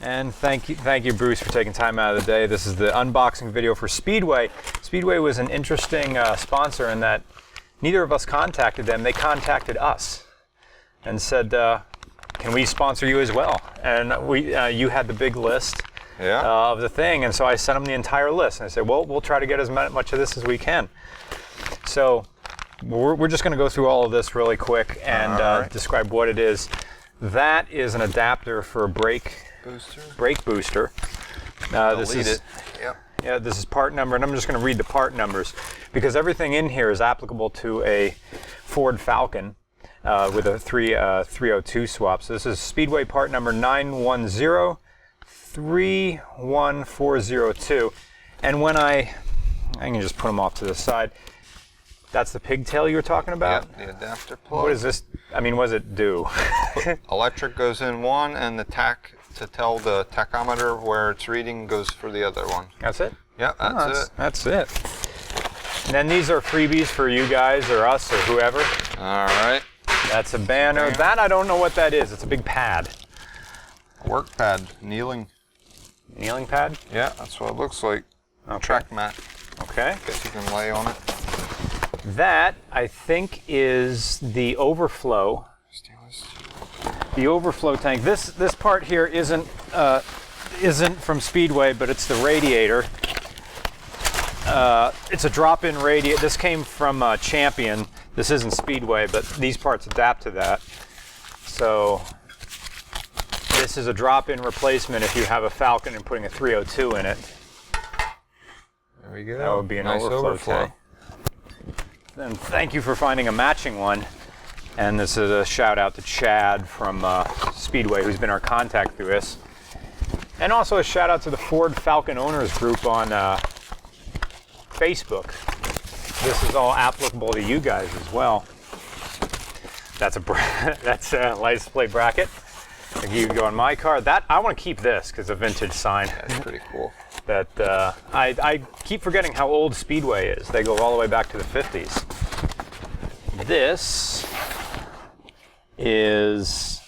And thank you, Bruce, for taking time out of the day. This is the unboxing video for Speedway. Speedway was an interesting sponsor in that neither of us contacted them. They contacted us and said, can we sponsor you as well? And you had the big list of the thing, and so I sent them the entire list. And I said, well, we'll try to get as much of this as we can. So we're just going to go through all of this really quick and describe what it is. That is an adapter for a brake booster. This is this is part number, and I'm just going to read the part numbers because everything in here is applicable to a Ford Falcon with a 302 swap. So this is Speedway part number 910-31402. And when I can just put them off to the side. That's the pigtail you were talking about? Yeah, the adapter plug. What does this, what does it do? Electric goes in one, and the tach to tell the tachometer where it's reading goes for the other one. That's it? Yeah, that's it. That's it. And then these are freebies for you guys or us or whoever. All right. That's a banner. That I don't know what that is. It's a big pad. Work pad, kneeling. Kneeling pad? Yeah, that's what it looks like. Okay. Track mat. Okay. Guess you can lay on it. That, I think, is the overflow. The overflow tank. This part here isn't from Speedway, but it's the radiator. It's a drop-in radiator. This came from Champion. This isn't Speedway, but these parts adapt to that. So this is a drop-in replacement if you have a Falcon and putting a 302 in it. There we go. That would be an nice overflow tank. And thank you for finding a matching one. And this is a shout out to Chad from Speedway, who's been our contact through this. And also a shout out to the Ford Falcon Owners Group on Facebook. This is all applicable to you guys as well. That's a license plate bracket. You can go on my car. That I want to keep this because it's a vintage sign. That's pretty cool. That I keep forgetting how old Speedway is. They go all the way back to the 50s. This is,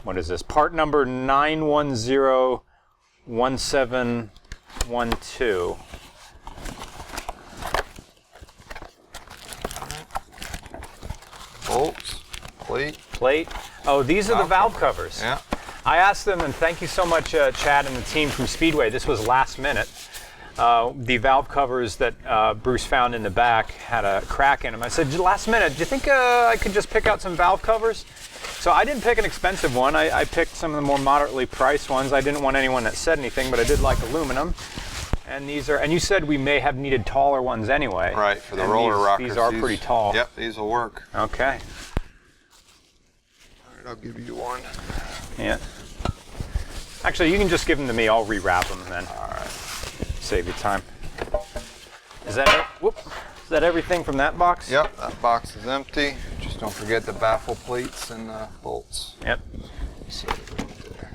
what is this? Part number 9101712. Bolts, plate. Oh, these are the valve covers. Yeah. I asked them, and thank you so much, Chad and the team from Speedway. This was last minute. The valve covers that Bruce found in the back had a crack in them. I said, last minute, do you think I could just pick out some valve covers? So I didn't pick an expensive one. I picked some of the more moderately priced ones. I didn't want anyone that said anything, but I did like aluminum. And these are, and you said we may have needed taller ones anyway. Right, for the roller rockers. These are pretty tall. Yep, these will work. Okay. All right, I'll give you one. Yeah. Actually, you can just give them to me. I'll rewrap them then. All right. Save you time. Is that is that everything from that box? Yep, that box is empty. Just don't forget the baffle plates and bolts. Yep. See there.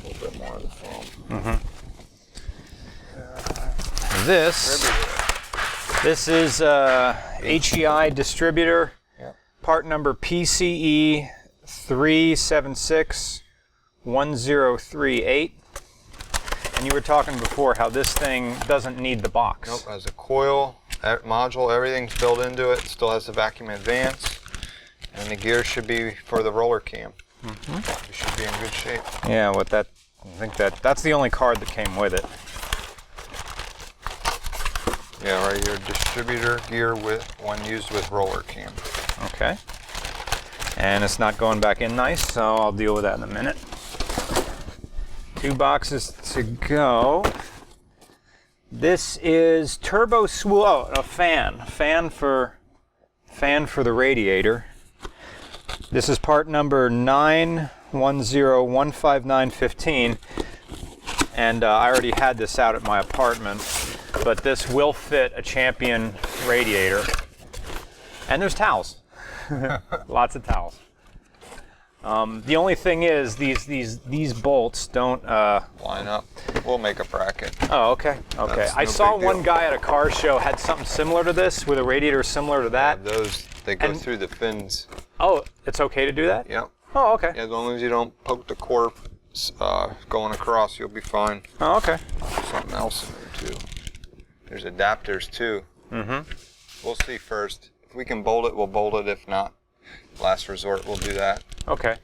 A little bit more of the foam. Mm-hmm. This is HEI Distributor. Yep. Part number PCE 3761038. And you were talking before how this thing doesn't need the box. Nope, has a coil, module, everything's built into it. Still has the vacuum advance. And the gear should be for the roller cam. Mm-hmm. We should be in good shape. Yeah, I think that's the only card that came with it. Yeah, right here, distributor gear when used with roller cam. Okay. And it's not going back in nice, so I'll deal with that in a minute. 2 boxes to go. This is turbo swool. Oh, a fan for the radiator. This is part number 91015915915, and I already had this out at my apartment, but this will fit a Champion radiator. And there's towels. Lots of towels. The only thing is these bolts don't line up. We'll make a bracket. Oh, okay. Okay. I saw one guy at a car show had something similar to this with a radiator similar to that. Yeah, those they go through the fins. Oh, it's okay to do that? Yep. Oh, okay. Yeah, as long as you don't poke the core going across, you'll be fine. Oh, okay. Something else in there too. There's adapters too. Mm-hmm. We'll see first. If we can bolt it, we'll bolt it. If not, last resort, we'll do that. Okay.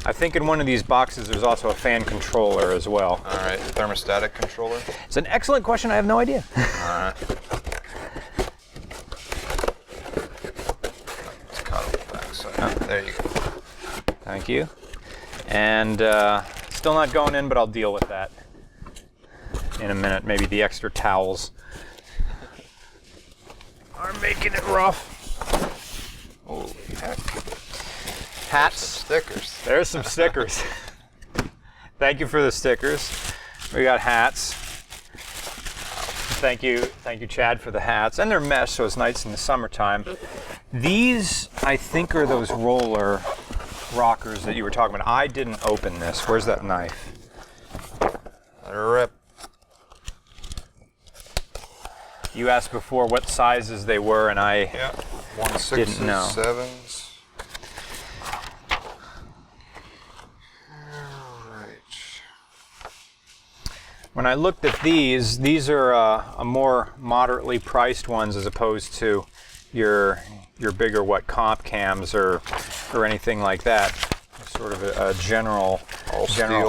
I think in one of these boxes there's also a fan controller as well. All right, thermostatic controller. It's an excellent question. I have no idea. All right. Let's cut off the back side. Oh. There you go. Thank you. And still not going in, but I'll deal with that in a minute. Maybe the extra towels are making it rough. Holy heck. Hats. Some stickers. There's some stickers. Thank you for the stickers. We got hats. Thank you, Chad, for the hats. And they're mesh, so it's nice in the summertime. These, I think, are those roller rockers that you were talking about. I didn't open this. Where's that knife? Let her rip. You asked before what sizes they were, and I didn't know. 7s. When I looked at these are a more moderately priced ones as opposed to your bigger comp cams or anything like that. Sort of a general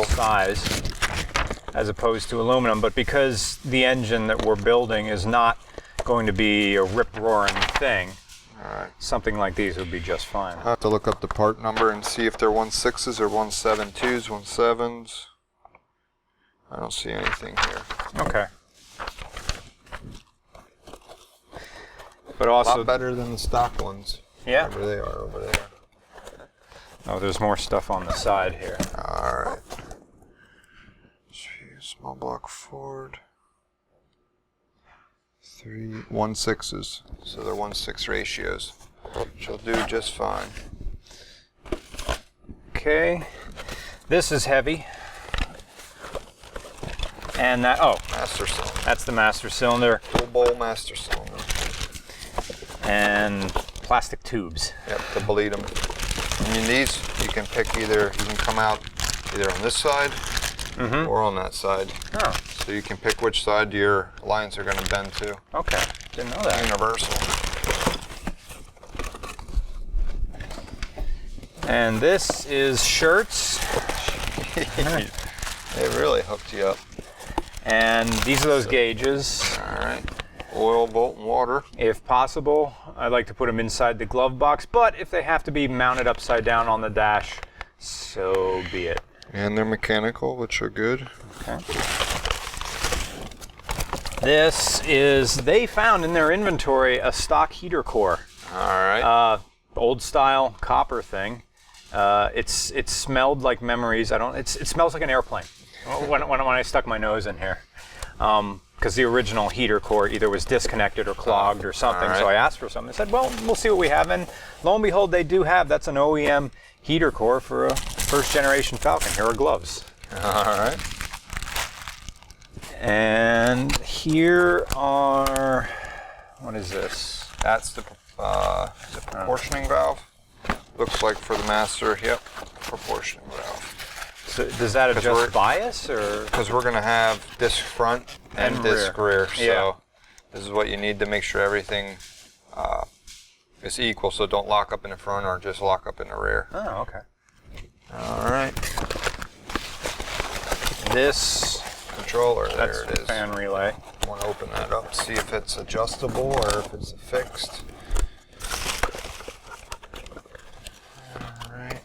size as opposed to aluminum. But because the engine that we're building is not going to be a rip-roaring thing, something like these would be just fine. I'll have to look up the part number and see if they're 1.6s or 1.72s, 1.7s. I don't see anything here. Okay. But also a lot better than the stock ones. Yeah. Wherever they are over there. Oh, there's more stuff on the side here. All right. Small block Ford. 1.6s. So they're 1.6 ratios. She'll do just fine. Okay. This is heavy. And that, master cylinder. That's the master cylinder. Full bowl master cylinder. And plastic tubes. Yep, to bleed them. And these, you can pick either, you can come out either on this side or on that side. Oh. So you can pick which side your lines are going to bend to. Okay, didn't know that. Universal. And this is shirts. They really hooked you up. And these are those gauges. All right. Oil, volt, and water. If possible, I'd like to put them inside the glove box, but if they have to be mounted upside down on the dash, so be it. And they're mechanical, which are good. Okay. This is, they found in their inventory a stock heater core. All right. Old style copper thing. It smelled like memories. It smells like an airplane when I stuck my nose in here. Because the original heater core either was disconnected or clogged or something. So I asked for some. They said, well, we'll see what we have. And lo and behold, they do have. That's an OEM heater core for a first generation Falcon. Here are gloves. All right. And here are, what is this? That's the proportioning valve. Looks like for the master, yep, proportioning valve. So does that adjust bias, or? Because we're going to have disc front and disc rear. So this is what you need to make sure everything is equal. So don't lock up in the front or just lock up in the rear. Oh, okay. All right. This controller, that's there it is. Fan relay. I want to open that up, see if it's adjustable or if it's fixed. All right.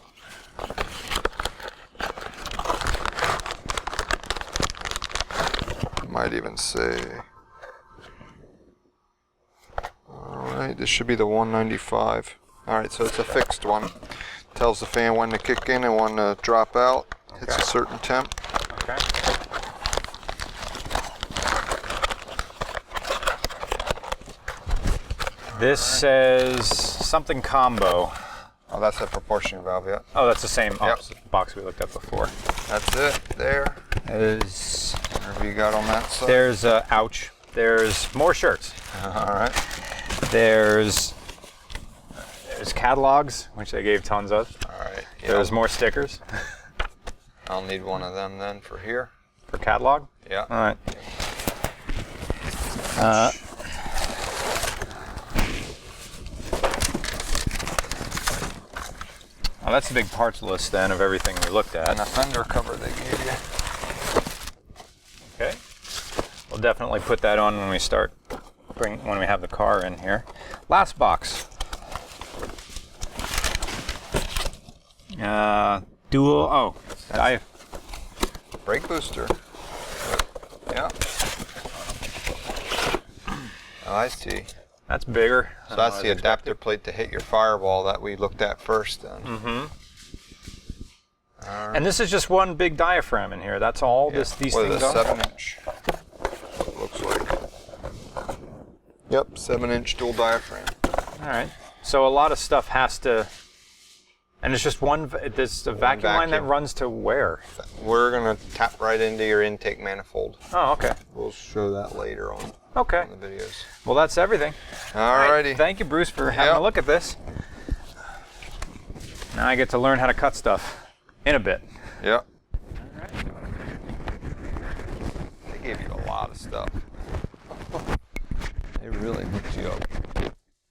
Might even say, all right, this should be the 195. All right, so it's a fixed one. Tells the fan when to kick in and when to drop out. Hits a certain temp. Okay. This says something combo. Oh, that's a proportioning valve, yeah. Oh, that's the same box we looked at before. That's it, there. Is Whatever you got on that side. there's ouch. There's more shirts. All right. There's catalogs, which they gave tons of. All right. There's more stickers. I'll need one of them then for here. For catalog? Yeah. All right. Well, that's the big parts list then of everything we looked at. And a fender cover they gave you. Okay. We'll definitely put that on when we when we have the car in here. Last box. Brake booster. Yeah. Oh, I see. That's bigger. So that's the adapter plate to hit your firewall that we looked at first then. Mm-hmm. And this is just one big diaphragm in here. That's all these things are? 7-inch. Looks like. Yep, 7-inch dual diaphragm. All right. So a lot of stuff has to... And it's just there's a vacuum line that runs to where? We're going to tap right into your intake manifold. Oh, okay. We'll show that later on. Okay. On the videos. Well, that's everything. Alrighty. Thank you, Bruce, for having a look at this. Now I get to learn how to cut stuff in a bit. Yep. They gave you a lot of stuff. They really hooked you up.